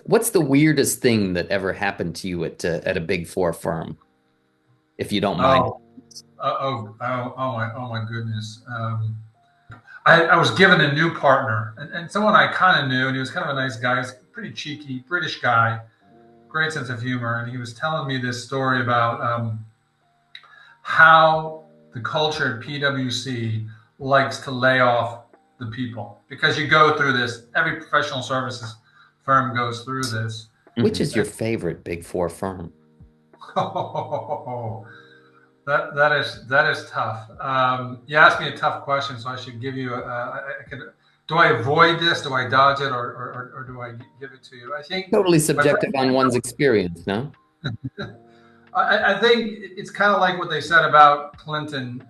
What's the weirdest thing that ever happened to you at a big four firm, if you don't mind? Oh, oh my goodness. I was given a new partner and someone I kind of knew, and he was kind of a nice guy. He's pretty cheeky, British guy, great sense of humor. And he was telling me this story about how the culture at PwC likes to lay off the people because you go through this. Every professional services firm goes through this. Which is your favorite big four firm? That is tough. You asked me a tough question, so I should give you. I could. Do I avoid this? Do I dodge it, or do I give it to you? I think Totally my subjective on one's experience, no? I think it's kind of like what they said about Clinton.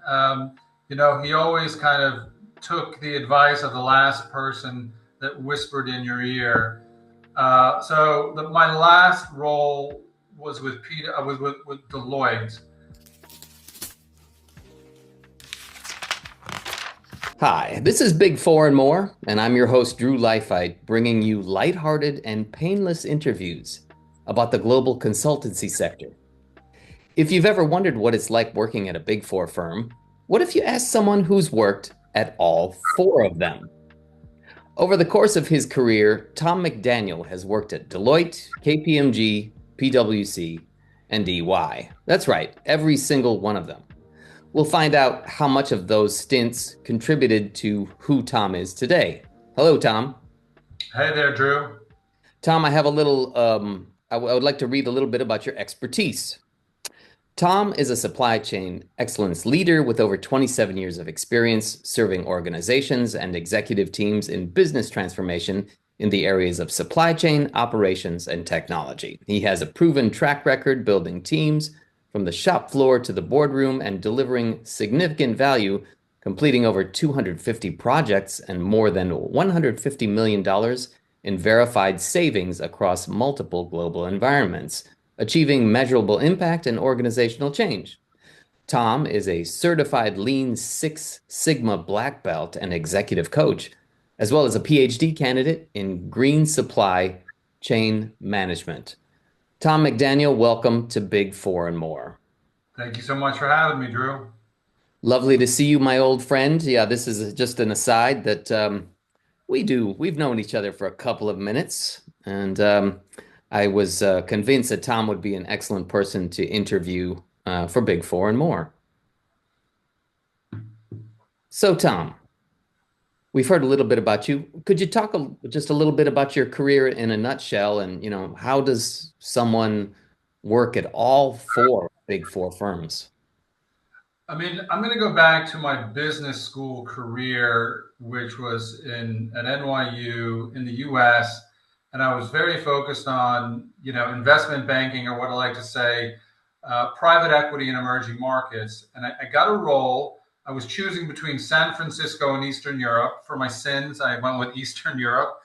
He always kind of took the advice of the last person that whispered in your ear. My last role was with Peter. With Deloitte. Hi, this is Big Four and More, and I'm your host, Drew Leifheit, bringing you lighthearted and painless interviews about the global consultancy sector. If you've ever wondered what it's like working at a Big Four firm, what if you asked someone who's worked at all four of them? Over the course of his career, Tom McDaniel has worked at Deloitte, KPMG, PwC, and EY. That's right, every single one of them. We'll find out how much of those stints contributed to who Tom is today. Hello, Tom. Hey there, Drew. Tom, I have a little, I would like to read a little bit about your expertise. Tom is a supply chain excellence leader with over 27 years of experience serving organizations and executive teams in business transformation in the areas of supply chain, operations, and technology. He has a proven track record building teams from the shop floor to the boardroom and delivering significant value, completing over 250 projects and more than $150 million in verified savings across multiple global environments, achieving measurable impact and organizational change. Tom is a certified Lean Six Sigma black belt and executive coach, as well as a PhD candidate in green supply chain management. Tom McDaniel, welcome to Big Four and More. Thank you so much for having me, Drew. Lovely to see you, my old friend. Yeah, this is just an aside that we've known each other for a couple of minutes, and I was convinced that Tom would be an excellent person to interview for Big Four and More. So, Tom, we've heard a little bit about you. Could you talk just a little bit about your career in a nutshell, and how does someone work at all four Big Four firms? I mean, I'm going to go back to my business school career, which was at NYU in the U.S., and I was very focused on, investment banking, or what I like to say, private equity in emerging markets. And I got a role. I was choosing between San Francisco and Eastern Europe. For my sins, I went with Eastern Europe.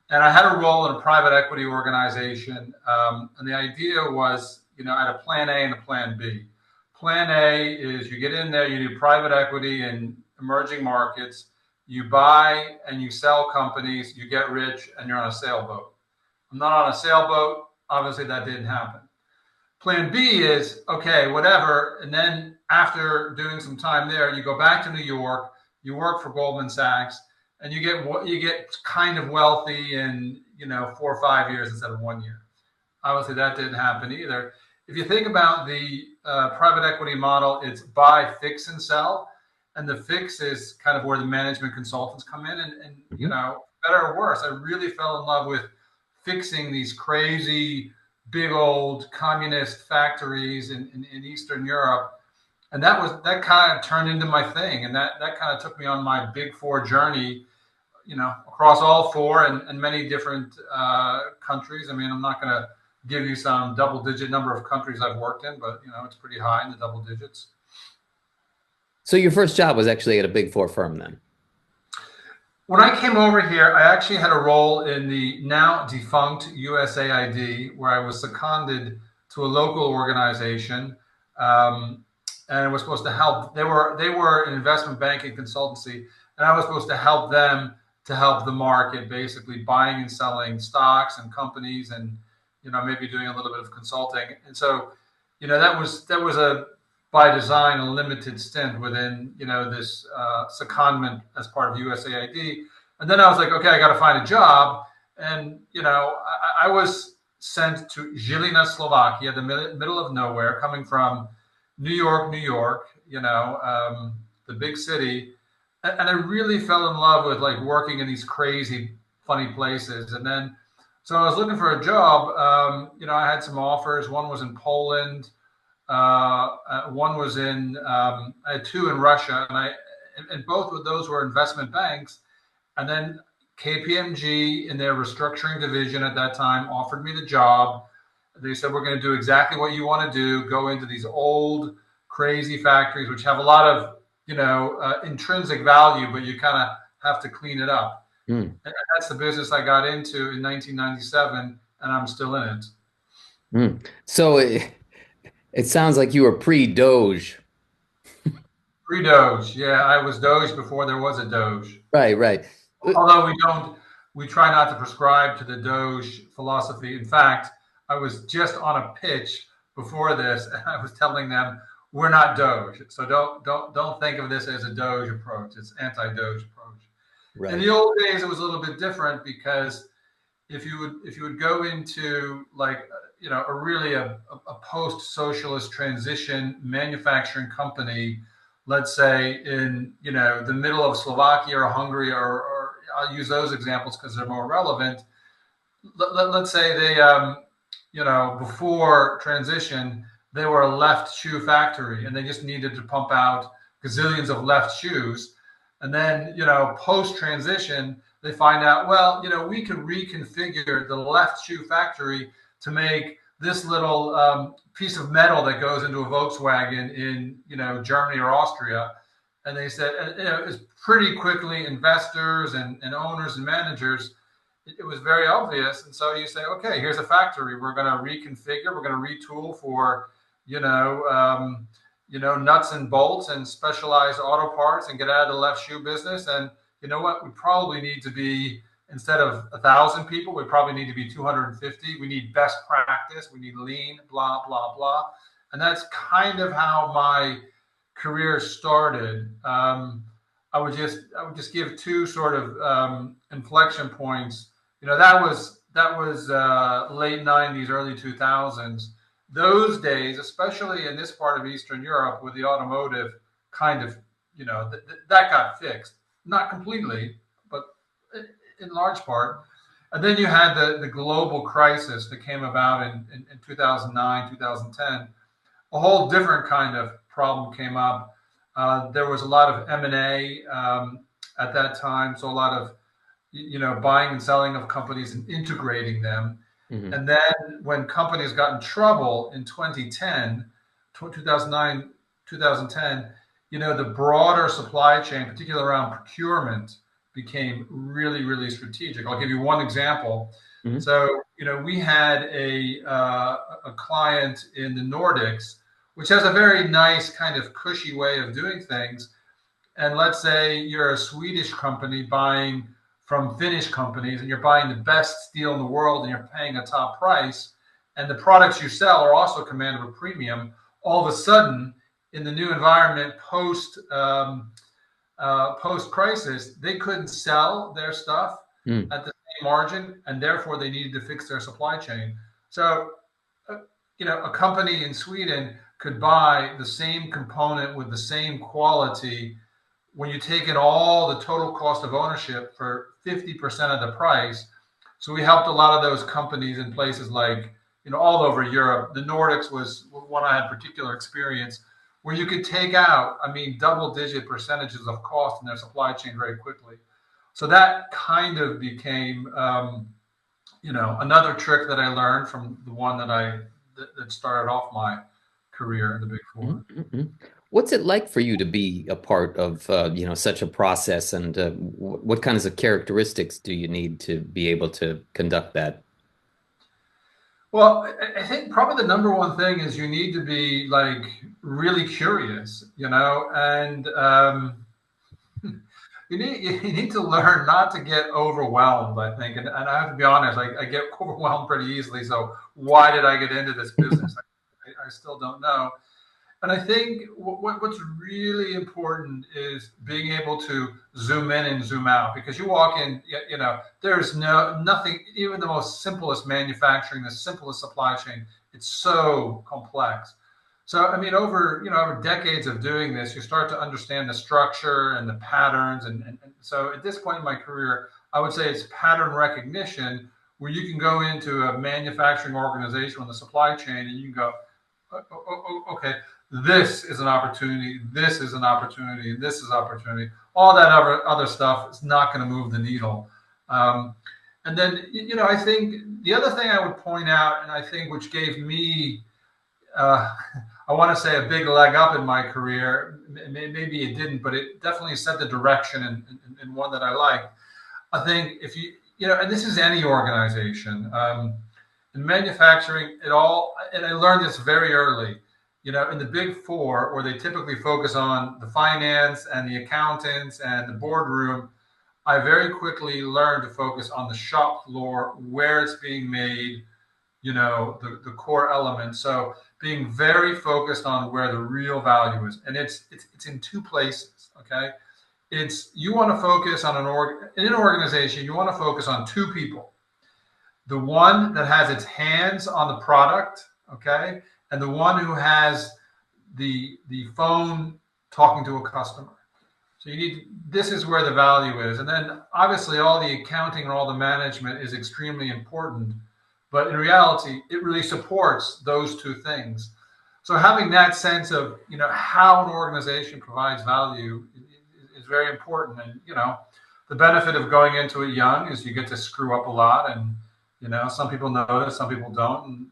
And I had a role in a private equity organization. And the idea was, I had a plan A and a plan B. Plan A is you get in there, you do private equity in emerging markets, you buy and you sell companies, you get rich, and you're on a sailboat. I'm not on a sailboat. Obviously, that didn't happen. Plan B is, okay, whatever. And then after doing some time there, you go back to New York, you work for Goldman Sachs, and you get kind of wealthy in 4 or 5 years instead of 1 year. Obviously, that didn't happen either. If you think about the private equity model, it's buy, fix, and sell. And the fix is kind of where the management consultants come in. And better or worse, I really fell in love with fixing these crazy, big old communist factories in Eastern Europe. And that kind of turned into my thing. And that kind of took me on my Big Four journey, across all four and many different countries. I mean, I'm not going to give you some double-digit number of countries I've worked in, but it's pretty high in the double digits. So your first job was actually at a Big Four firm then? When I came over here, I actually had a role in the now defunct USAID, where I was seconded to a local organization, and I was supposed to help. They were an investment banking consultancy, and I was supposed to help them to help the market, basically buying and selling stocks and companies, and maybe doing a little bit of consulting. And so, that was a by design a limited stint within this secondment as part of USAID. And then I was like, okay, I got to find a job, and I was sent to Žilina, Slovakia, the middle of nowhere, coming from New York, the big city. And I really fell in love with like working in these crazy, funny places. And then, so I was looking for a job. I had some offers. One was in Poland. One was I had two in Russia, and both of those were investment banks. And then KPMG in their restructuring division at that time offered me the job. They said, we're going to do exactly what you want to do, go into these old, crazy factories, which have a lot of, intrinsic value, but you kind of have to clean it up. Mm. And that's the business I got into in 1997, and I'm still in it. Mm. So it sounds like you were pre-Doge. Pre-Doge. Yeah, I was Doge before there was a Doge. Right, right. Although we try not to prescribe to the Doge philosophy. In fact, I was just on a pitch before this, and I was telling them we're not Doge, so don't think of this as a Doge approach. It's anti-Doge approach. In Right. the old days, it was a little bit different because if you would go into like a post-socialist transition manufacturing company, let's say in the middle of Slovakia or Hungary, or I'll use those examples because they're more relevant. Let's say they before transition they were a left shoe factory and they just needed to pump out gazillions of left shoes, and then post transition they find out, well, we could reconfigure the left shoe factory to make this little piece of metal that goes into a Volkswagen in Germany or Austria. And they said, it's pretty quickly investors and owners and managers. It was very obvious. And so you say, okay, here's a factory. We're going to reconfigure. We're going to retool for nuts and bolts and specialized auto parts and get out of the left shoe business. And you know what? We probably need to be, instead of 1,000 people, we probably need to be 250. We need best practice. We need lean, blah, blah, blah. And that's kind of how my career started. I would just give two sort of inflection points. That was late 90s, early 2000s. Those days, especially in this part of Eastern Europe, with the automotive kind of, that got fixed. Not completely, but in large part. And then you had the global crisis that came about in 2009, 2010. A whole different kind of problem came up. There was a lot of M&A at that time, so a lot of buying and selling of companies and integrating them. Mm-hmm. And then when companies got in trouble in 2010, 2009, 2010, the broader supply chain, particularly around procurement, became really, really strategic. I'll give you one example. Mm-hmm. So, we had a client in the Nordics, which has a very nice kind of cushy way of doing things. And let's say you're a Swedish company buying from Finnish companies, and you're buying the best steel in the world, and you're paying a top price, and the products you sell are also command of a premium. All of a sudden, in the new environment post crisis, they couldn't sell their stuff at the same margin, and therefore they needed to fix their supply chain. So, a company in Sweden could buy the same component with the same quality when you take in all the total cost of ownership for 50% of the price. So we helped a lot of those companies in places like, all over Europe. The Nordics was one I had particular experience where you could take out, double-digit percentages of cost in their supply chain very quickly. So that kind of became, another trick that I learned from the one that started off my career in the Big Four. Mm-hmm. What's it like for you to be a part of, such a process, and what kinds of characteristics do you need to be able to conduct that? Well, I think probably the number one thing is you need to be like really curious, and you need to learn not to get overwhelmed, I think. And I have to be honest, I get overwhelmed pretty easily. So why did I get into this business? I still don't know. And I think what's really important is being able to zoom in and zoom out, because you walk in, there's nothing, even the most simplest manufacturing, the simplest supply chain, it's so complex. So, I mean, over decades of doing this, you start to understand the structure and the patterns. And so at this point in my career, I would say it's pattern recognition, where you can go into a manufacturing organization on the supply chain and you can go, okay, this is an opportunity, this is an opportunity, this is opportunity. All that other stuff is not going to move the needle. And then, I think the other thing I would point out, and I think which gave me, I want to say, a big leg up in my career. Maybe it didn't, but it definitely set the direction in one that I liked. I think if and this is any organization, in manufacturing, and I learned this very early, in the big four, where they typically focus on the finance and the accountants and the boardroom, I very quickly learned to focus on the shop floor, where it's being made, the core elements. So being very focused on where the real value is. And it's in two places, okay? You want to focus on in an organization, you want to focus on two people. The one that has its hands on the product, okay? And the one who has the phone talking to a customer. So this is where the value is. And then obviously all the accounting and all the management is extremely important, but in reality, it really supports those two things. So having that sense of, how an organization provides value is very important. And, the benefit of going into it young is you get to screw up a lot, and, some people notice, some people don't. And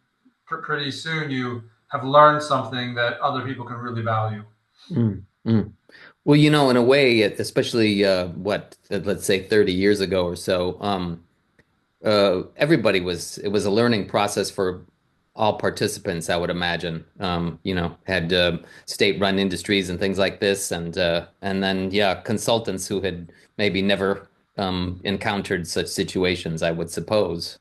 pretty soon you have learned something that other people can really value. Mm, mm. Well, in a way, especially let's say 30 years ago or so, it was a learning process for all participants, I would imagine. Had state-run industries and things like this, and then yeah, consultants who had maybe never encountered such situations, I would suppose.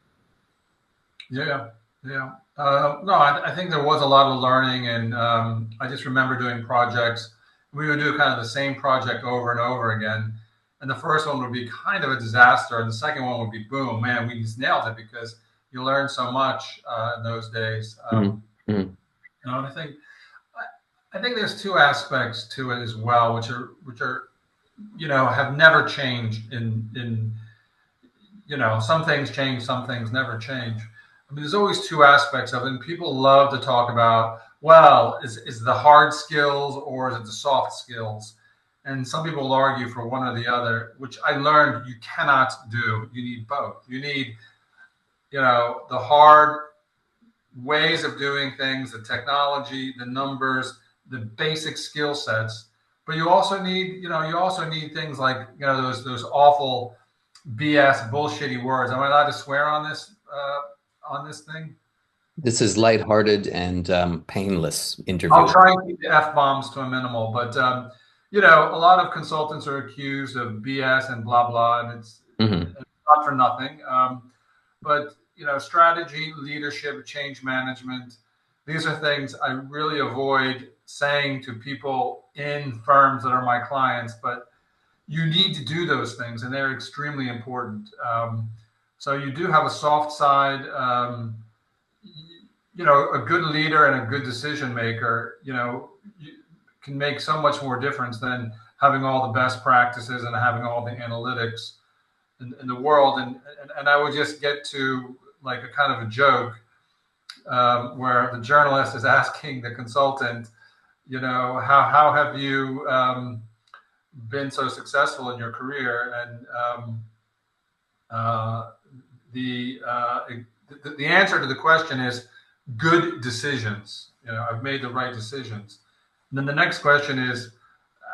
Yeah, yeah. No, I think there was a lot of learning, and I just remember doing projects. We would do kind of the same project over and over again. And the first one would be kind of a disaster, and the second one would be boom, man, we just nailed it, because you learn so much in those days. Mm, mm. And I think there's two aspects to it as well, which are have never changed in some things change, some things never change. I mean, there's always two aspects of it, and people love to talk about, well, is the hard skills or is it the soft skills? And some people will argue for one or the other, which I learned you cannot do. You need both. You need, the hard ways of doing things, the technology, the numbers, the basic skill sets. But you also need, things like, those awful BS bullshitty words. Am I allowed to swear on this thing? This is lighthearted and painless I'll interview. try and keep the F bombs to a minimal, but a lot of consultants are accused of BS and blah blah, and it's Hmm. not for nothing. But strategy, leadership, change management, these are things I really avoid saying to people in firms that are my clients. But you need to do those things, and they're extremely important. So you do have a soft side. A good leader and a good decision maker, can make so much more difference than having all the best practices and having all the analytics in the world. And I would just get to like a kind of a joke, where the journalist is asking the consultant, how have you been so successful in your career? And the answer to the question is good decisions. I've made the right decisions. And then the next question is,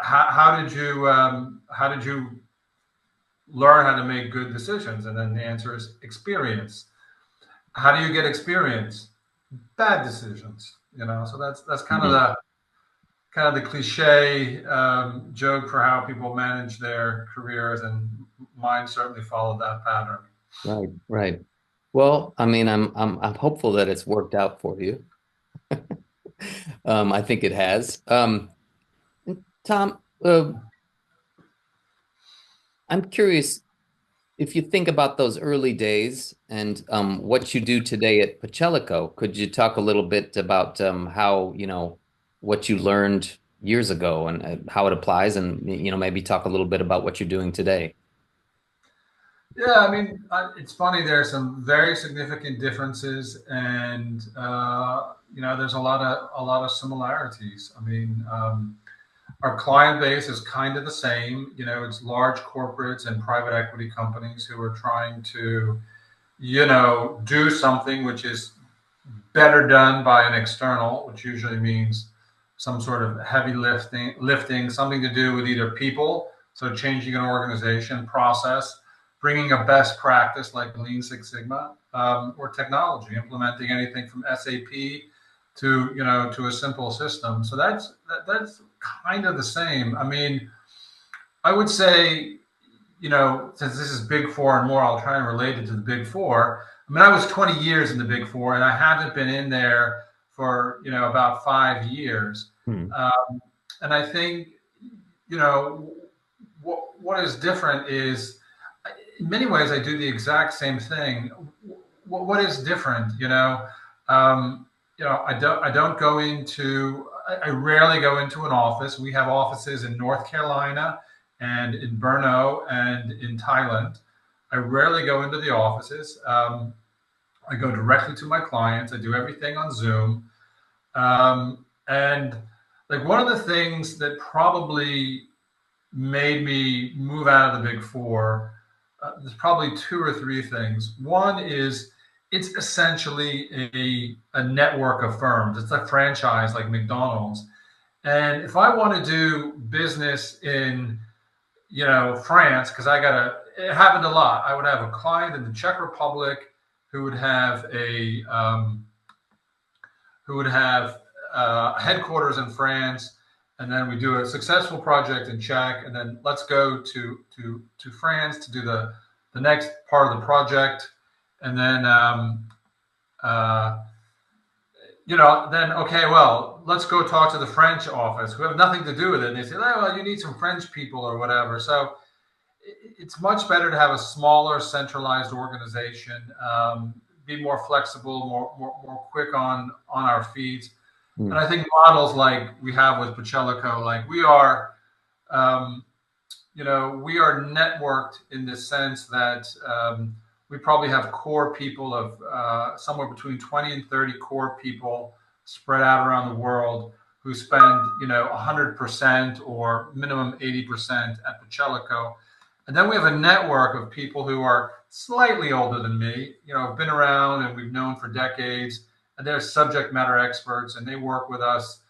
how did you learn how to make good decisions? And then the answer is experience. How do you get experience? Bad decisions. So that's kind of kind of the cliche joke for how people manage their careers, and mine certainly followed that pattern. Right, right. Well, I mean, I'm hopeful that it's worked out for you. I think it has. Tom, I'm curious if you think about those early days and what you do today at Pacelico. Could you talk a little bit about how, what you learned years ago and how it applies, and maybe talk a little bit about what you're doing today? Yeah, I mean, it's funny. There are some very significant differences, and there's a lot of similarities. I mean, our client base is kind of the same. It's large corporates and private equity companies who are trying to, do something which is better done by an external, which usually means some sort of heavy lifting, something to do with either people, so changing an organization process, bringing a best practice like Lean Six Sigma, or technology, implementing anything from SAP to a simple system. So that's kind of the same. I mean, I would say, since this is Big Four and more, I'll try and relate it to the Big Four. I mean, I was 20 years in the Big Four, and I haven't been in there for, about 5 years. Hmm. And I think, you know, what is different is, in many ways, I do the exact same thing. What is different, I don't go into. I rarely go into an office. We have offices in North Carolina and in Brno and in Thailand. I rarely go into the offices. I go directly to my clients. I do everything on Zoom. And like one of the things that probably made me move out of the Big Four, there's probably two or three things. One is it's essentially a network of firms. It's a franchise like McDonald's. And if I want to do business in, France, because it happened a lot. I would have a client in the Czech Republic who would have headquarters in France, and then we do a successful project in Czech, and then let's go to France to do the next part of the project, and then then okay, well, let's go talk to the French office who have nothing to do with it. And they say, oh, well, you need some French people or whatever. So it's much better to have a smaller, centralized organization, be more flexible, more quick on our feet. Hmm. And I think models like we have with Pacelico, like we are, we are networked in the sense that we probably have core people of somewhere between 20 and 30 core people spread out around the world who spend, 100% or minimum 80% at Pacelico. And then we have a network of people who are slightly older than me, have been around and we've known for decades, and they're subject matter experts, and they work with us,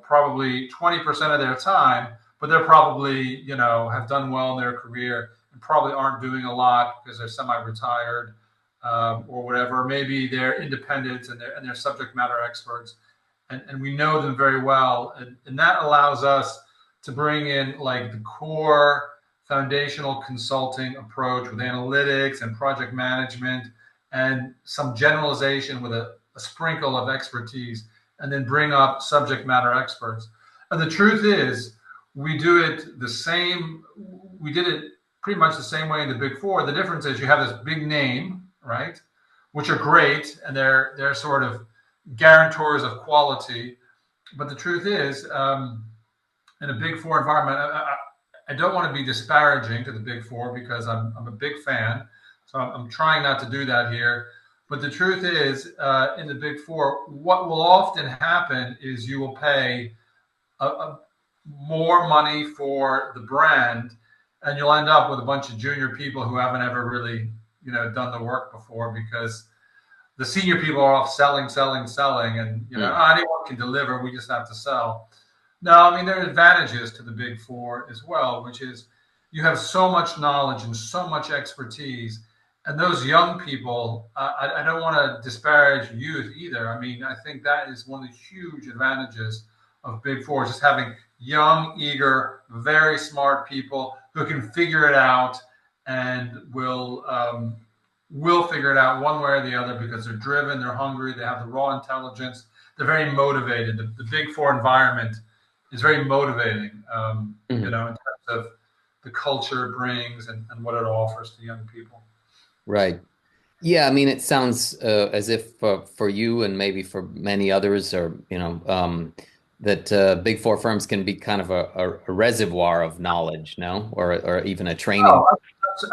probably 20% of their time, but they're probably, have done well in their career and probably aren't doing a lot because they're semi-retired, or whatever. Maybe they're independent and they're subject matter experts, and we know them very well, and that allows us to bring in like the core foundational consulting approach with analytics and project management and some generalization with a sprinkle of expertise, and then bring up subject matter experts. And the truth is, we do it the same. We did it pretty much the same way in the Big Four. The difference is you have this big name, right, which are great, and they're sort of guarantors of quality. But the truth is, in a Big Four environment, I don't want to be disparaging to the Big Four because I'm a big fan. So I'm trying not to do that here. But the truth is, in the Big Four, what will often happen is you will pay more money for the brand, and you'll end up with a bunch of junior people who haven't ever really, done the work before, because the senior people are off selling, and anyone can deliver. We just have to sell. No, I mean, there are advantages to the Big Four as well, which is you have so much knowledge and so much expertise. And those young people, I don't want to disparage youth either. I mean, I think that is one of the huge advantages of Big Four, just having young, eager, very smart people who can figure it out and will figure it out one way or the other because they're driven, they're hungry, they have the raw intelligence, they're very motivated. The Big Four environment is very motivating, Mhm. in terms of the culture it brings and what it offers to young people. Right. Yeah, I mean, it sounds as if for you and maybe for many others, or that big four firms can be kind of a reservoir of knowledge, no, or even a training. Oh,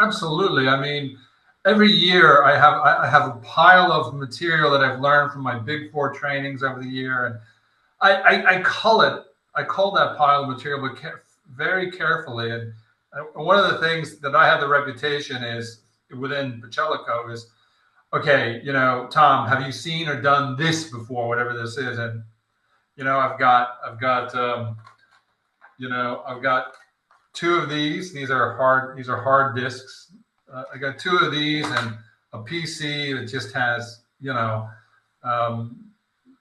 absolutely. I mean, every year I have a pile of material that I've learned from my Big Four trainings over the year, and I call that pile of material, but very carefully. And one of the things that I have the reputation is within Pachelico is, okay, Tom, have you seen or done this before, whatever this is? And I've got two of these. These are hard disks. I got two of these and a PC that just has um,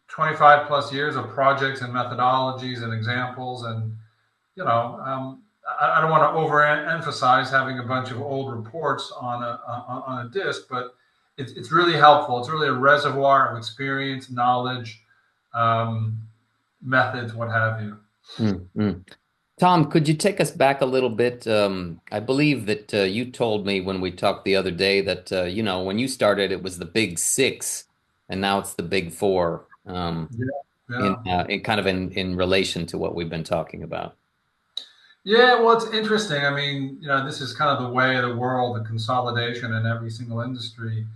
25 plus years of projects and methodologies and examples. And I don't want to overemphasize having a bunch of old reports on a disk, but it's really helpful. It's really a reservoir of experience, knowledge, um, methods, what have you. Mm. Tom, could you take us back a little bit? I believe that you told me when we talked the other day that when you started, it was the big six, and now it's the big four. Yeah, In yeah. kind of in relation to what we've been talking about. Yeah, well, it's interesting. I mean, this is kind of the way of the world, the consolidation in every single industry.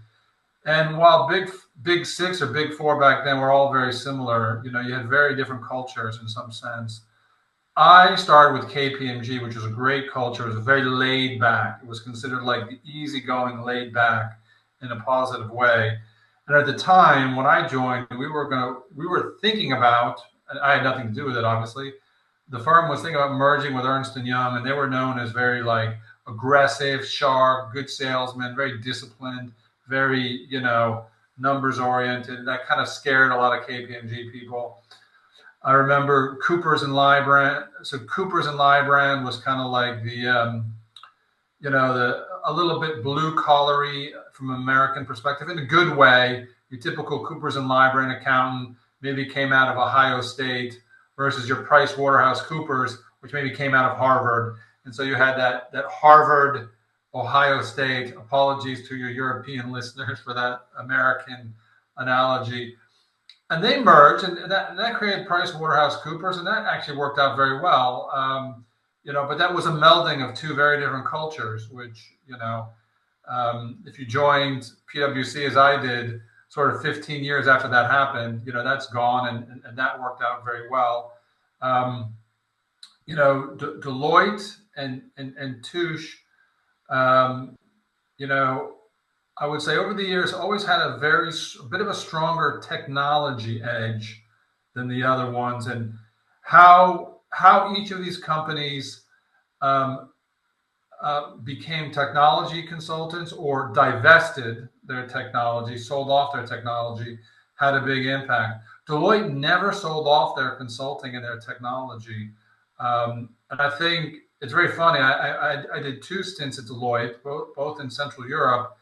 And while big six or big four back then were all very similar, you had very different cultures in some sense. I started with KPMG, which was a great culture. It was very laid back. It was considered like the easygoing, laid back in a positive way. And at the time when I joined, we were thinking about, and I had nothing to do with it, obviously. The firm was thinking about merging with Ernst and Young, and they were known as very like aggressive, sharp, good salesmen, very disciplined, very numbers oriented. That kind of scared a lot of KPMG people. I remember Coopers and Lybrand. So Coopers and Lybrand was kind of like the a little bit blue collary from an American perspective in a good way. Your typical Coopers and Lybrand accountant maybe came out of Ohio State versus your Price Waterhouse Coopers, which maybe came out of Harvard. And so you had that Harvard, Ohio State. Apologies to your European listeners for that American analogy. And they merged, and that created Price Waterhouse Coopers, and that actually worked out very well. But that was a melding of two very different cultures, which, if you joined PwC as I did, sort of 15 years after that happened, that's gone, and that worked out very well. Deloitte and Touche, um, you know, I would say over the years always had a bit of a stronger technology edge than the other ones, and how each of these companies um, became technology consultants or divested their technology, sold off their technology, had a big impact. Deloitte never sold off their consulting and their technology. And I think it's very funny. I did two stints at Deloitte, both in Central Europe,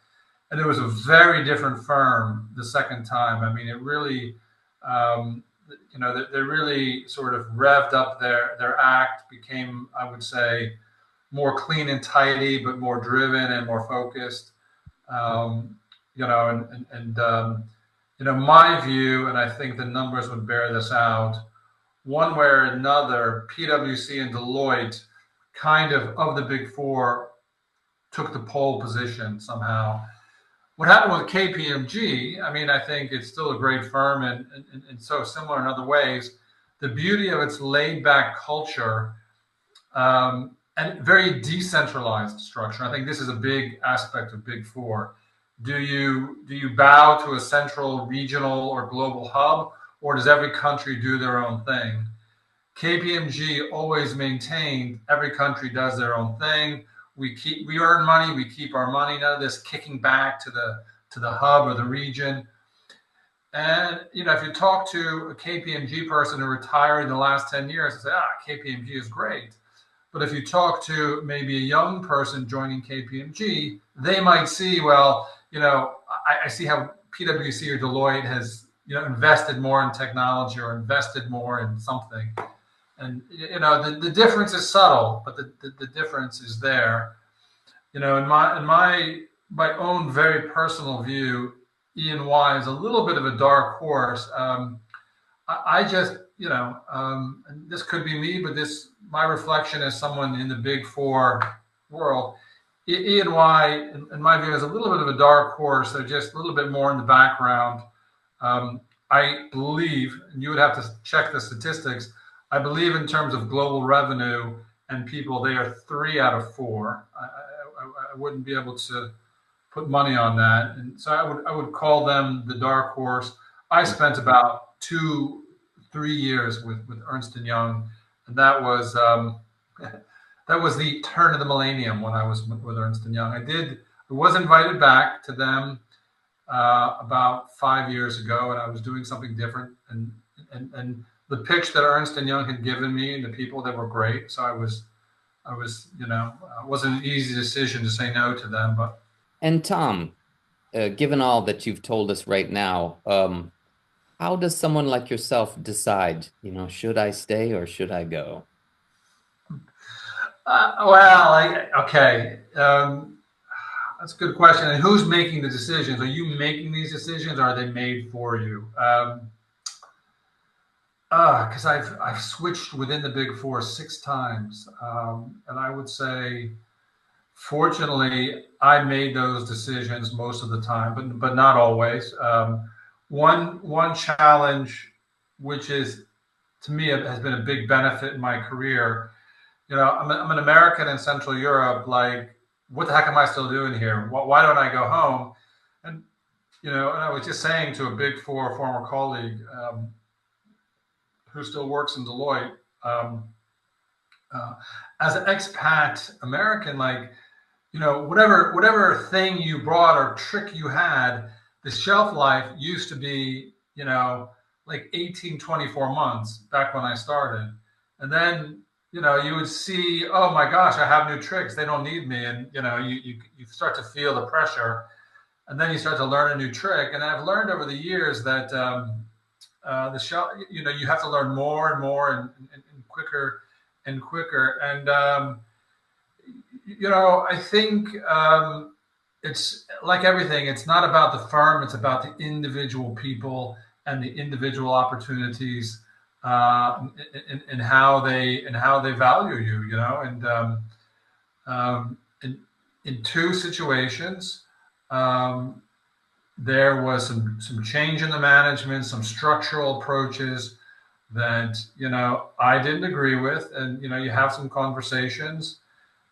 and it was a very different firm the second time. I mean, it really, they really sort of revved up their act, became, I would say, more clean and tidy, but more driven and more focused. Um, my view, and I think the numbers would bear this out, one way or another, PwC and Deloitte kind of the big four took the pole position somehow. What happened with KPMG, I mean, I think it's still a great firm and so similar in other ways. The beauty of its laid back culture and very decentralized structure. I think this is a big aspect of Big Four. Do you bow to a central, regional, or global hub, or does every country do their own thing? KPMG always maintained every country does their own thing. We earn money, we keep our money. None of this kicking back to the hub or the region. And if you talk to a KPMG person who retired in the last 10 years, they say, KPMG is great. But if you talk to maybe a young person joining KPMG, they might see, well, I see how PwC or Deloitte has, invested more in technology or invested more in something. And, the difference is subtle, but the difference is there. In my own very personal view, E&Y is a little bit of a dark horse. I just, and this could be me, but my reflection as someone in the Big Four world, E&Y, in my view, is a little bit of a dark horse. They're just a little bit more in the background. I believe, and you would have to check the statistics, I believe in terms of global revenue and people, they are 3 out of 4. I wouldn't be able to put money on that, and so I would call them the dark horse. I spent about 2-3 years with Ernst and Young, and that was that was the turn of the millennium when I was with Ernst and Young. I was invited back to them about 5 years ago, and I was doing something different, and the pitch that Ernst and Young had given me and the people that were great. So I was, it wasn't an easy decision to say no to them. But And Tom, given all that you've told us right now, how does someone like yourself decide, should I stay or should I go? Okay, that's a good question. And who's making the decisions? Are you making these decisions, or are they made for you? Because I've switched within the Big Four 6 times, and I would say, fortunately, I made those decisions most of the time, but not always. One challenge, which is to me has been a big benefit in my career. I'm an American in Central Europe. Like, what the heck am I still doing here? Why don't I go home? And and I was just saying to a Big Four former colleague who still works in Deloitte, as an expat American, like, whatever thing you brought or trick you had, the shelf life used to be, like 18, 24 months back when I started. And then, you would see, oh my gosh, I have new tricks. They don't need me. And, you start to feel the pressure, and then you start to learn a new trick. And I've learned over the years that the shelf, you have to learn more and more and quicker and quicker. And, I think it's like everything. It's not about the firm. It's about the individual people and the individual opportunities, and how they value you. And in 2 situations, there was some change in the management, some structural approaches that I didn't agree with, and you have some conversations.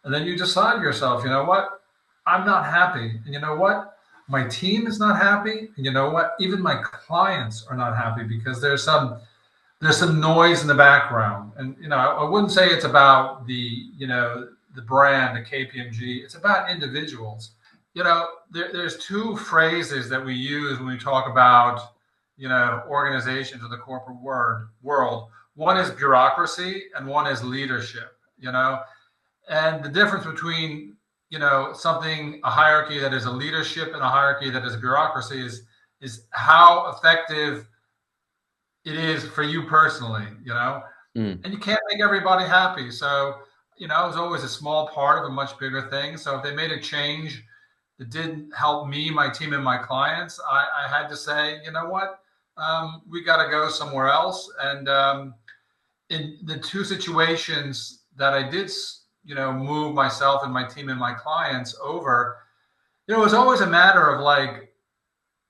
And then you decide to yourself, you know what? I'm not happy. And you know what? My team is not happy. And you know what? Even my clients are not happy because there's some noise in the background. And I wouldn't say it's about the brand, the KPMG. It's about individuals. There's 2 phrases that we use when we talk about organizations or the corporate world. One is bureaucracy and one is leadership. And the difference between, a hierarchy that is a leadership and a hierarchy that is a bureaucracy is how effective it is for you personally, and you can't make everybody happy. So, it was always a small part of a much bigger thing. So if they made a change that didn't help me, my team, and my clients, I had to say, you know what, we got to go somewhere else. And in the 2 situations that I did, move myself and my team and my clients over, it was always a matter of like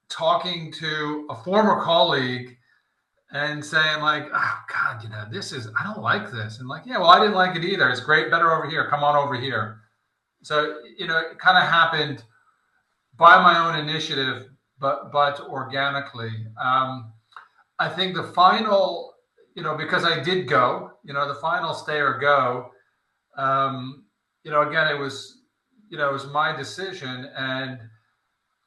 talking to a former colleague and saying like, oh God, I don't like this. And like, yeah, well, I didn't like it either. It's great. Better over here. Come on over here. So, it kind of happened by my own initiative, but organically. I think the final, because I did go, the final stay or go, again, it was my decision. And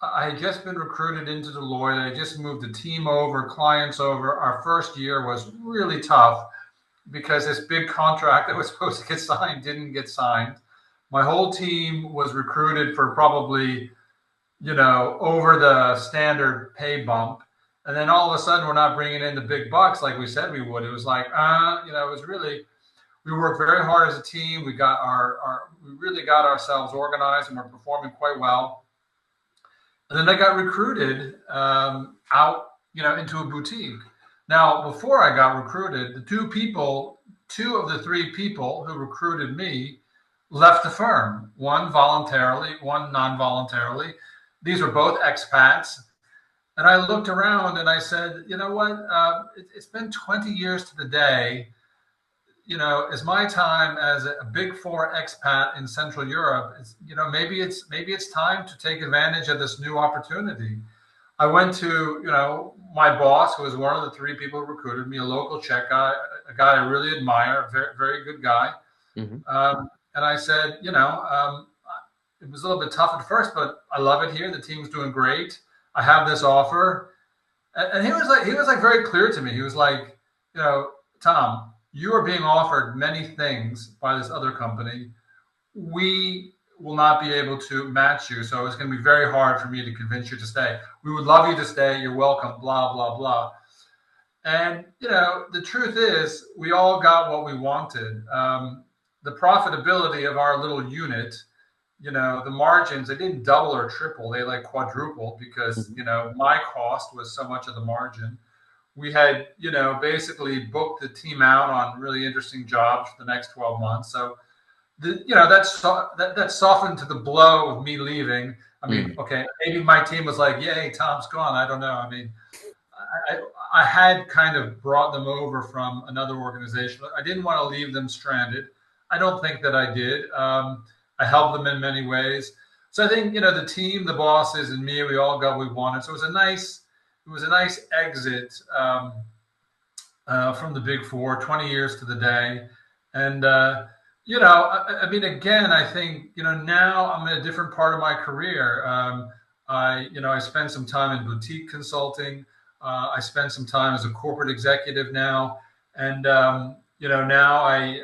I had just been recruited into Deloitte. I just moved the team over, clients over. Our first year was really tough because this big contract that was supposed to get signed didn't get signed. My whole team was recruited for probably, over the standard pay bump. And then all of a sudden, we're not bringing in the big bucks like we said we would. It was like, it was really, we worked very hard as a team. We really got ourselves organized and we're performing quite well. And then I got recruited out, into a boutique. Now, before I got recruited, two of the three people who recruited me left the firm, one voluntarily, one non-voluntarily. These were both expats. And I looked around and I said, you know what? It's been 20 years to the day. Is my time as a big four expat in Central Europe, maybe it's time to take advantage of this new opportunity. I went to, my boss, who was one of the three people who recruited me, a local Czech guy, a guy I really admire, a very, very good guy. Hmm. And I said, it was a little bit tough at first, but I love it here. The team's doing great. I have this offer. And he was like very clear to me. He was like, Tom, you are being offered many things by this other company. We will not be able to match you. So it's going to be very hard for me to convince you to stay. We would love you to stay. You're welcome, blah, blah, blah. And, the truth is we all got what we wanted. The profitability of our little unit, the margins, they didn't double or triple. They like quadrupled because, my cost was so much of the margin. We had, basically booked the team out on really interesting jobs for the next 12 months. So, that softened to the blow of me leaving. I mean, okay, maybe my team was like, "Yay, Tom's gone." I don't know. I mean, I had kind of brought them over from another organization. I didn't want to leave them stranded. I don't think that I did. I helped them in many ways. So I think the team, the bosses, and me, we all got what we wanted. So it was a nice exit from the Big Four, 20 years to the day, and. I mean, again, I think, now I'm in a different part of my career. I spent some time in boutique consulting. I spent some time as a corporate executive now. And, now I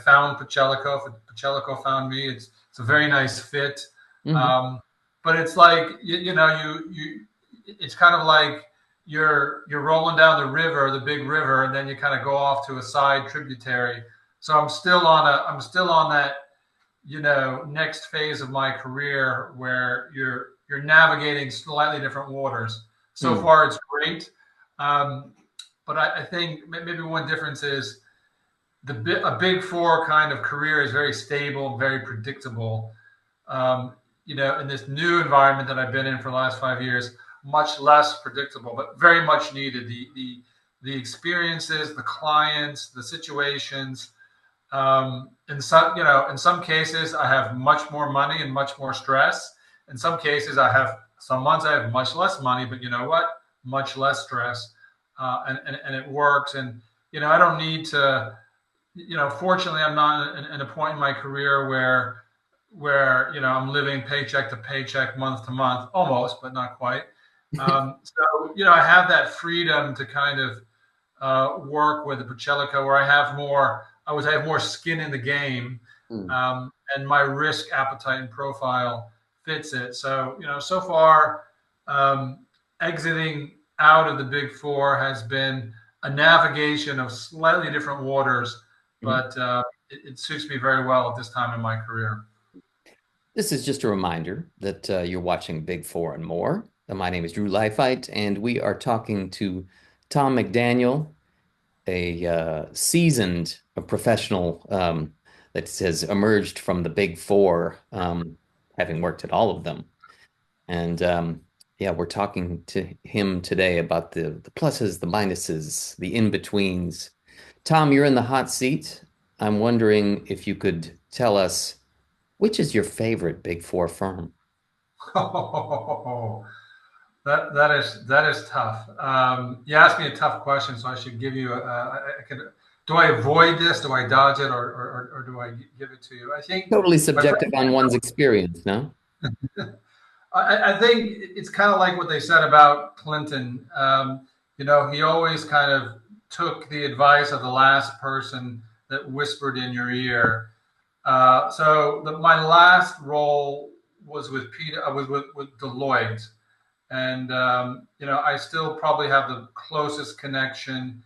found Pachelico. Pachelico found me. It's a very nice fit. Hmm. But it's like, it's kind of like you're rolling down the river, the big river, and then you kind of go off to a side tributary. So I'm still on that, next phase of my career where you're navigating slightly different waters. So far, it's great, but I think maybe one difference is a Big Four kind of career is very stable, very predictable. In this new environment that I've been in for the last 5 years, much less predictable, but very much needed. The experiences, the clients, the situations. In some cases, I have much more money and much more stress. In some cases, some months I have much less money, but you know what? Much less stress, and it works. And I don't need to. Fortunately, I'm not in a point in my career where I'm living paycheck to paycheck, month to month, almost, but not quite. So I have that freedom to kind of work with the Pachelico, where I would have more skin in the game, and my risk appetite and profile fits it. So, so far, exiting out of the Big Four has been a navigation of slightly different waters, but it suits me very well at this time in my career. This is just a reminder that you're watching Big Four and More. My name is Drew Leifheit, and we are talking to Tom McDaniel, a seasoned professional that has emerged from the Big Four, having worked at all of them. And yeah, we're talking to him today about the pluses, the minuses, the in-betweens. Tom, you're in the hot seat. I'm wondering if you could tell us which is your favorite Big Four firm? Oh, that is tough. You asked me a tough question, so I should give you. I could. Do I avoid this? Do I dodge it, or do I give it to you? I think Totally my subjective on one's experience, no? I think it's kind of like what they said about Clinton. He always kind of took the advice of the last person that whispered in your ear. My last role was with Peter. I was with Deloitte, and I still probably have the closest connection.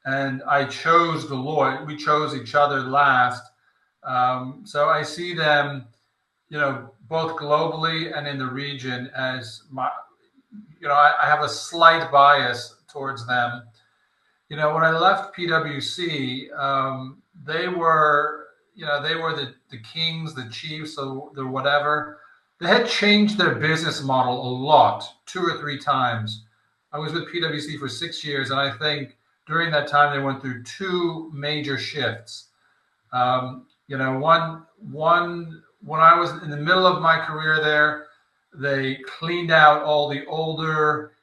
And I chose Deloitte. We chose each other last. So I see them, both globally and in the region as my, I have a slight bias towards them. When I left PwC, they were the kings, the chiefs, the whatever. They had changed their business model a lot, 2 or 3 times. I was with PwC for 6 years, and I think during that time they went through two major shifts. One when I was in the middle of my career there, they cleaned out all the older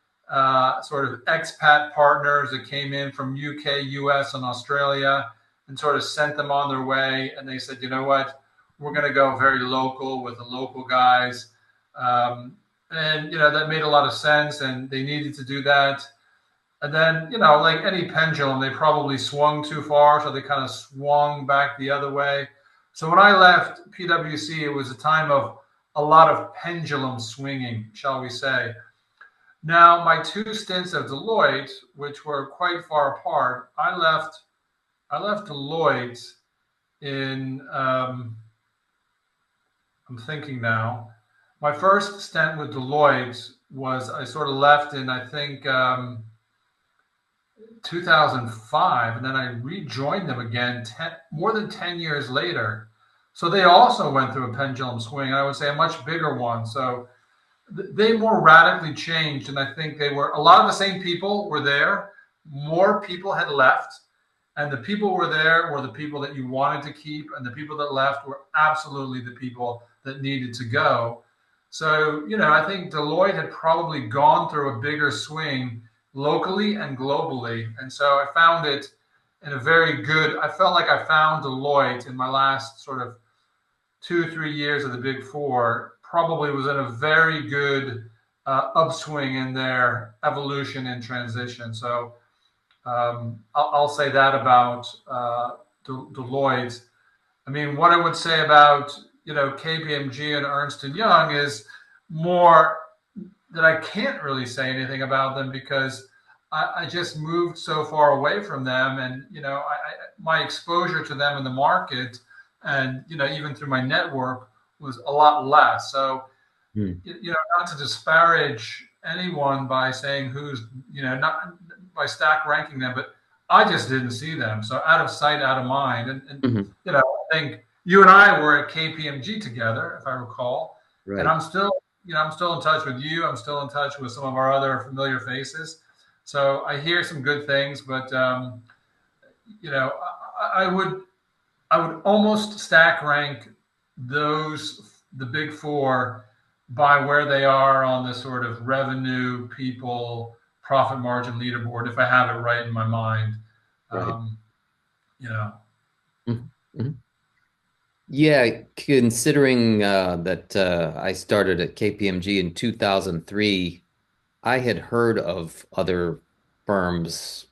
sort of expat partners that came in from UK, US, and Australia, and sort of sent them on their way. And they said, you know what, we're going to go very local with the local guys. That made a lot of sense, and they needed to do that. And then, like any pendulum, they probably swung too far, so they kind of swung back the other way. So when I left PwC, it was a time of a lot of pendulum swinging, shall we say. Now, my 2 stints at Deloitte, which were quite far apart, I left Deloitte in, I'm thinking now, my first stint with Deloitte was, I sort of left in, I think, 2005, and then I rejoined them again more than 10 years later. So they also went through a pendulum swing, and I would say a much bigger one. So they more radically changed, and I think they were, a lot of the same people were there. More people had left, and the people were there were the people that you wanted to keep, and the people that left were absolutely the people that needed to go. So, I think Deloitte had probably gone through a bigger swing locally and globally. And so I found it in a very good, I felt like I found Deloitte in my last sort of 2-3 years of the Big Four, probably was in a very good upswing in their evolution and transition. So I'll say that about Deloitte. I mean, what I would say about, KPMG and Ernst & Young is more that I can't really say anything about them because I just moved so far away from them, and my exposure to them in the market, and even through my network, was a lot less. So not to disparage anyone by saying who's not by stack ranking them, but I just didn't see them. So out of sight, out of mind, and I think you and I were at KPMG together, if I recall, Right. and I'm still in touch with you. I'm still in touch with some of our other familiar faces. So I hear some good things, but I would almost stack rank the Big Four by where they are on the sort of revenue, people, profit margin leaderboard, if I have it right in my mind. Right. Mm-hmm. Yeah, considering that I started at KPMG in 2003, I had heard of other firms,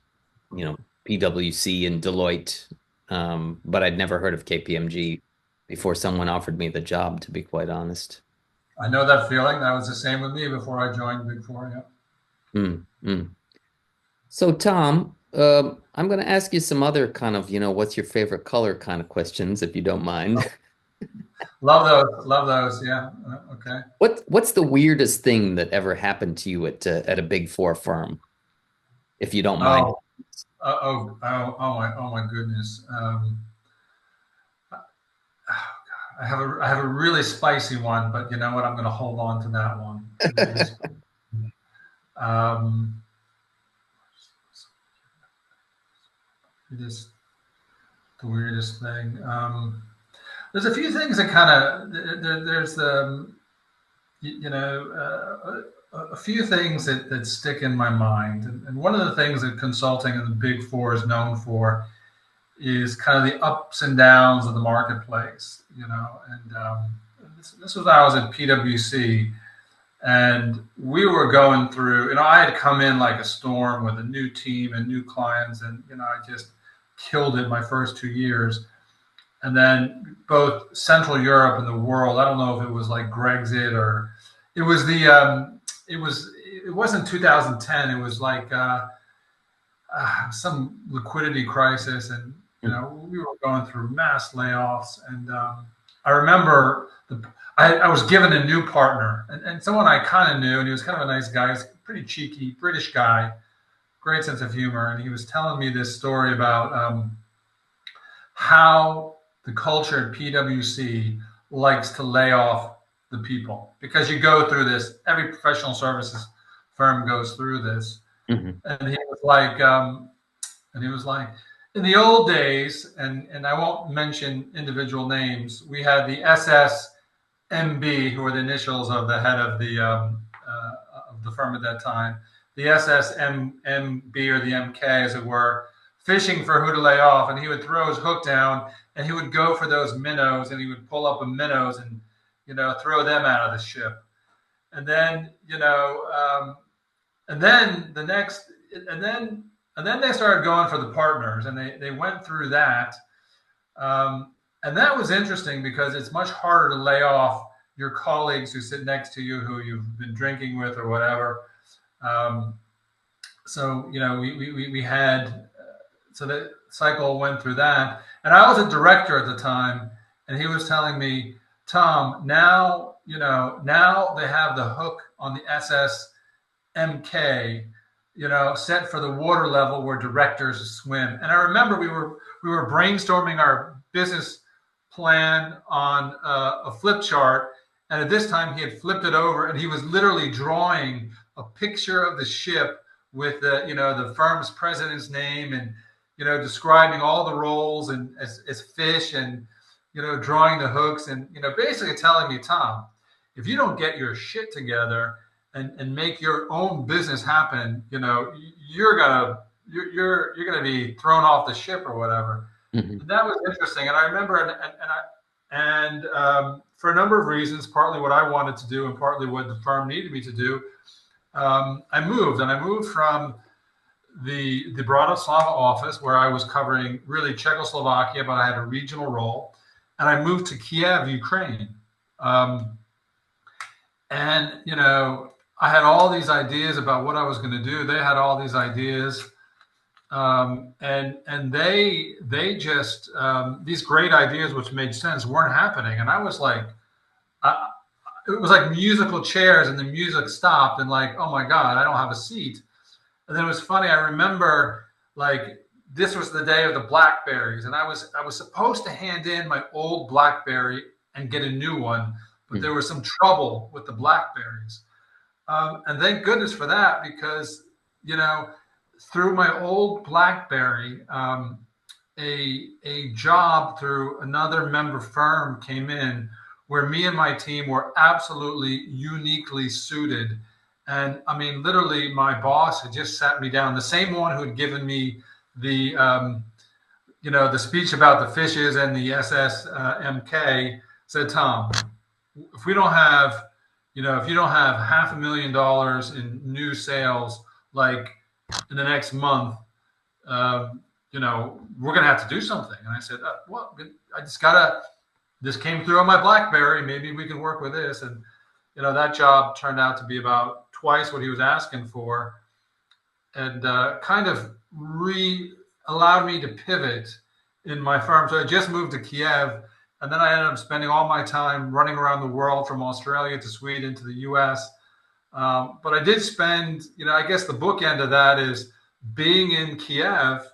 PwC and Deloitte, but I'd never heard of KPMG before someone offered me the job, to be quite honest. I know that feeling. That was the same with me before I joined Big Four. Yeah. Mm. So, Tom, I'm going to ask you some other kind of, what's your favorite color kind of questions, if you don't mind. Love those. Love those. Yeah. Okay. What's the weirdest thing that ever happened to you at a Big Four firm, if you don't mind? Oh my goodness. I have a really spicy one, but you know what? I'm going to hold on to that one. The weirdest thing. There's a few things that kind of there's a few things that stick in my mind, and one of the things that consulting in the Big Four is known for is kind of the ups and downs of the marketplace, and this was when I was at PwC, And we were going through, I had come in like a storm with a new team and new clients, and I just killed it my first 2 years. And then both Central Europe and the world, I don't know if it was like Brexit or it was it wasn't 2010. It was like some liquidity crisis, and we were going through mass layoffs. And I remember I was given a new partner, and someone I kind of knew, and he was kind of a nice guy. He was a pretty cheeky British guy, great sense of humor, and he was telling me this story about how the culture at PwC likes to lay off the people, because you go through this. Every professional services firm goes through this. Mm-hmm. And he was like, in the old days, and I won't mention individual names, we had the SSMB, who were the initials of the head of the firm at that time, the SSMB, or the MK, as it were, fishing for who to lay off. And he would throw his hook down, and he would go for those minnows, and he would pull up a minnows and throw them out of the ship. And then and then they started going for the partners, and they went through that. And that was interesting, because it's much harder to lay off your colleagues who sit next to you, who you've been drinking with or whatever. So we had, so the cycle went through that. And I was a director at the time, and he was telling me, Tom, now they have the hook on the SSMK, set for the water level where directors swim. And I remember we were brainstorming our business plan on a flip chart. And at this time, he had flipped it over, and he was literally drawing a picture of the ship with the firm's president's name, and describing all the roles and as fish, and drawing the hooks, and basically telling me, Tom, if you don't get your shit together and make your own business happen, you're gonna be thrown off the ship or whatever. Mm-hmm. And that was interesting. And I remember, and for a number of reasons, partly what I wanted to do and partly what the firm needed me to do, I moved from the Bratislava office, where I was covering really Czechoslovakia, but I had a regional role, and I moved to Kiev, Ukraine. And I had all these ideas about what I was going to do. They had all these ideas, and they just these great ideas, which made sense, weren't happening. And I was like, it was like musical chairs, and the music stopped, and like, oh my God, I don't have a seat. And then it was funny. I remember, like, this was the day of the Blackberries, and I was supposed to hand in my old Blackberry and get a new one, but there was some trouble with the Blackberries. And thank goodness for that, because, through my old BlackBerry, a job through another member firm came in, where me and my team were absolutely uniquely suited. And I mean, literally, my boss had just sat me down, the same one who had given me the the speech about the fishes and the SSMK, said, Tom, if we don't have, if you don't have $500,000 in new sales, like in the next month, we're going to have to do something. And I said, well, I just this came through on my BlackBerry. Maybe we can work with this. And, that job turned out to be about twice what he was asking for, and kind of allowed me to pivot in my firm. So I just moved to Kiev, and then I ended up spending all my time running around the world, from Australia to Sweden to the US. But I did spend, I guess the bookend of that is being in Kiev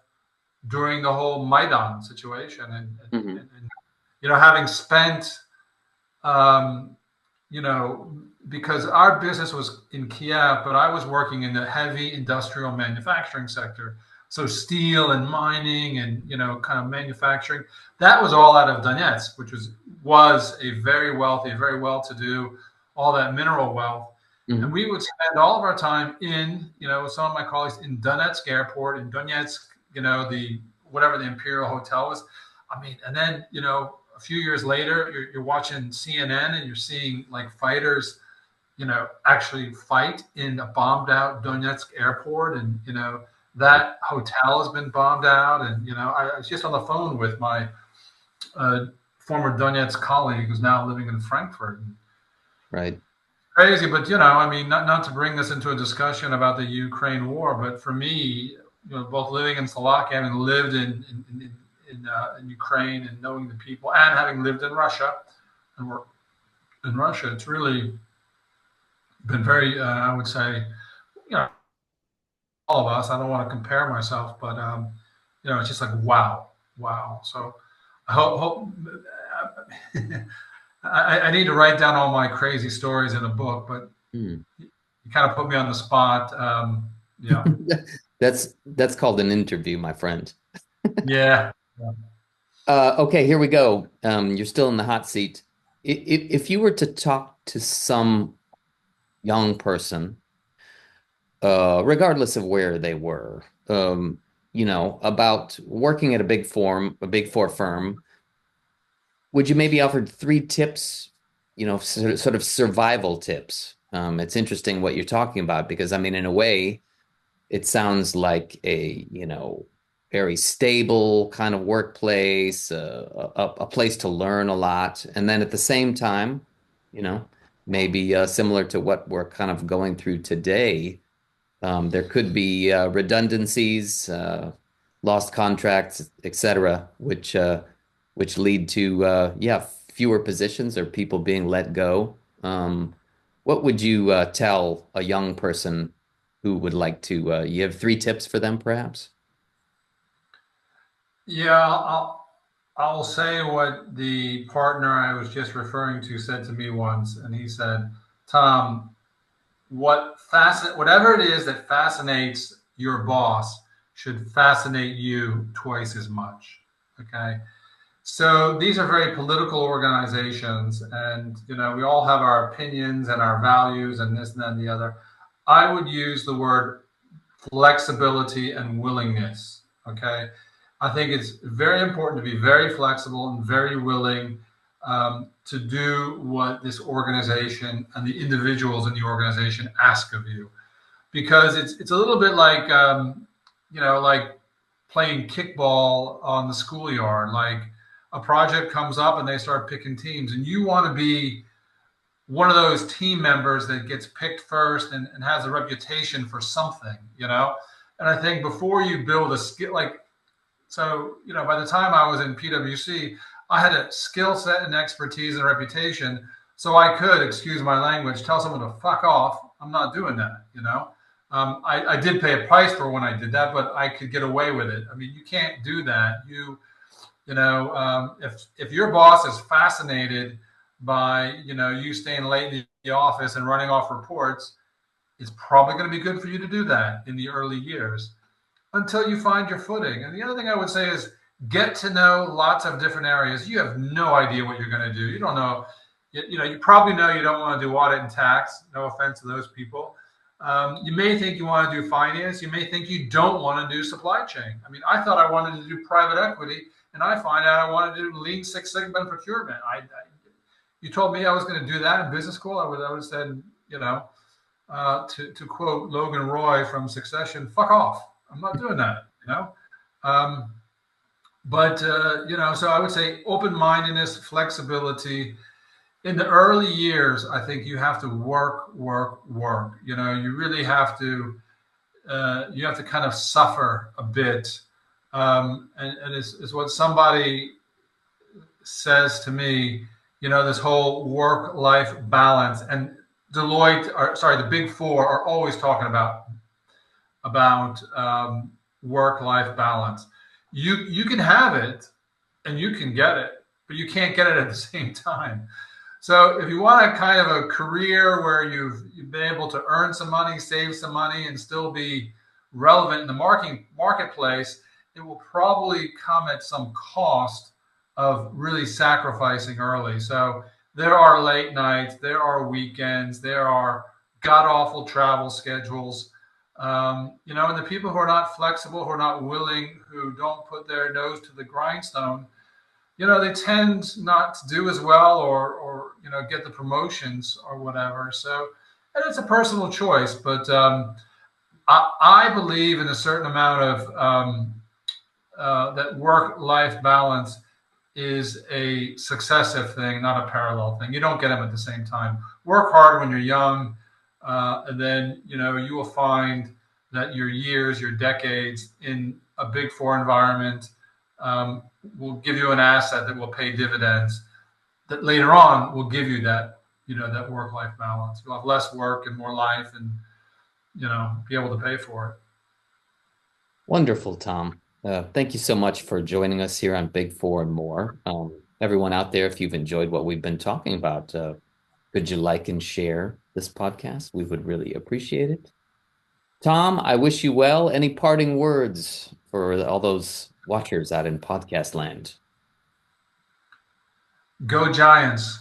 during the whole Maidan situation, and having spent, because our business was in Kiev, but I was working in the heavy industrial manufacturing sector. So steel and mining and, kind of manufacturing, that was all out of Donetsk, which was a very wealthy, very well-to-do, all that mineral wealth. Mm-hmm. And we would spend all of our time in, some of my colleagues in Donetsk airport, in Donetsk, whatever the Imperial Hotel was. I mean, and then, a few years later, you're watching CNN, and you're seeing like fighters, actually fight in a bombed out Donetsk airport. And, that hotel has been bombed out. And, I was just on the phone with my uh, former Donetsk colleague who's now living in Frankfurt. And Right. crazy, but, I mean, not to bring this into a discussion about the Ukraine war, but for me, both living in Slovakia, having lived in Ukraine and knowing the people, and having lived in Russia and worked in Russia, it's really been very, I would say, you know, all of us. I don't want to compare myself, but it's just like wow, wow. So I hope I need to write down all my crazy stories in a book, but Hmm. you kind of put me on the spot. Yeah, That's called an interview, my friend. yeah, Okay, here we go. You're still in the hot seat. If you were to talk to some young person, regardless of where they were, about working at a big four firm, would you maybe offer three tips, sort of survival tips? It's interesting what you're talking about because, I mean, in a way, it sounds like very stable kind of workplace, a place to learn a lot. And then at the same time, you know, maybe similar to what we're kind of going through today, there could be redundancies, lost contracts, etc., which lead to fewer positions or people being let go. What would you tell a young person who would like to? You have three tips for them, perhaps? yeah. I'll say what the partner I was just referring to said to me once, and he said, "Tom, whatever it is that fascinates your boss should fascinate you twice as much." Okay. So these are very political organizations, and we all have our opinions and our values and this and that and the other. I would use the word flexibility and willingness. Okay. I think it's very important to be very flexible and very willing to do what this organization and the individuals in the organization ask of you, because it's a little bit like like playing kickball on the schoolyard. Like a project comes up and they start picking teams, and you want to be one of those team members that gets picked first and has a reputation for something. And I think before you build a skill, like, so, by the time I was in PwC, I had a skill set and expertise and reputation. So I could, excuse my language, tell someone to fuck off. I'm not doing that. I did pay a price for when I did that, but I could get away with it. I mean, you can't do that. If your boss is fascinated by, you staying late in the office and running off reports, it's probably going to be good for you to do that in the early years until you find your footing. And the other thing I would say is get to know lots of different areas. You have no idea what you're going to do. You don't know. You probably know you don't want to do audit and tax. No offense to those people. You may think you want to do finance. You may think you don't want to do supply chain. I mean, I thought I wanted to do private equity, and I find out I wanted to do Lean Six Sigma and procurement. You told me I was going to do that in business school, I would have said, to quote Logan Roy from Succession, fuck off. I'm not doing that. So I would say open-mindedness, flexibility. In the early years, I think you have to work, work, work. You really have to, you have to kind of suffer a bit. And it's what somebody says to me, this whole work-life balance. And the Big Four are always talking about work-life balance. You can have it and you can get it, but you can't get it at the same time. So if you want a kind of a career where you've been able to earn some money, save some money, and still be relevant in the marketplace, it will probably come at some cost of really sacrificing early. So there are late nights, there are weekends, there are god awful travel schedules. And the people who are not flexible, who are not willing, who don't put their nose to the grindstone, they tend not to do as well or get the promotions or whatever. So and it's a personal choice, but I believe in a certain amount of that work-life balance is a successive thing, not a parallel thing. You don't get them at the same time. Work hard when you're young, and then you will find that your years, your decades in a big four environment will give you an asset that will pay dividends. That later on will give you that that work-life balance. You'll have less work and more life, and be able to pay for it. Wonderful, Tom. Thank you so much for joining us here on Big Four and More. Everyone out there, if you've enjoyed what we've been talking about, could you like and share this podcast? We would really appreciate it. Tom, I wish you well. Any parting words for all those watchers out in podcast land? Go Giants.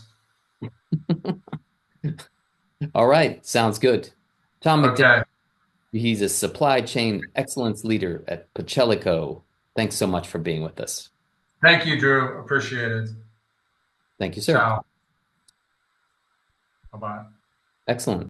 All right, sounds good. Tom McDaniel, Okay. he's a supply chain excellence leader at Pachelico. Thanks so much for being with us. Thank you, Drew. Appreciate it. Thank you, sir. Ciao. Bye bye. Excellent.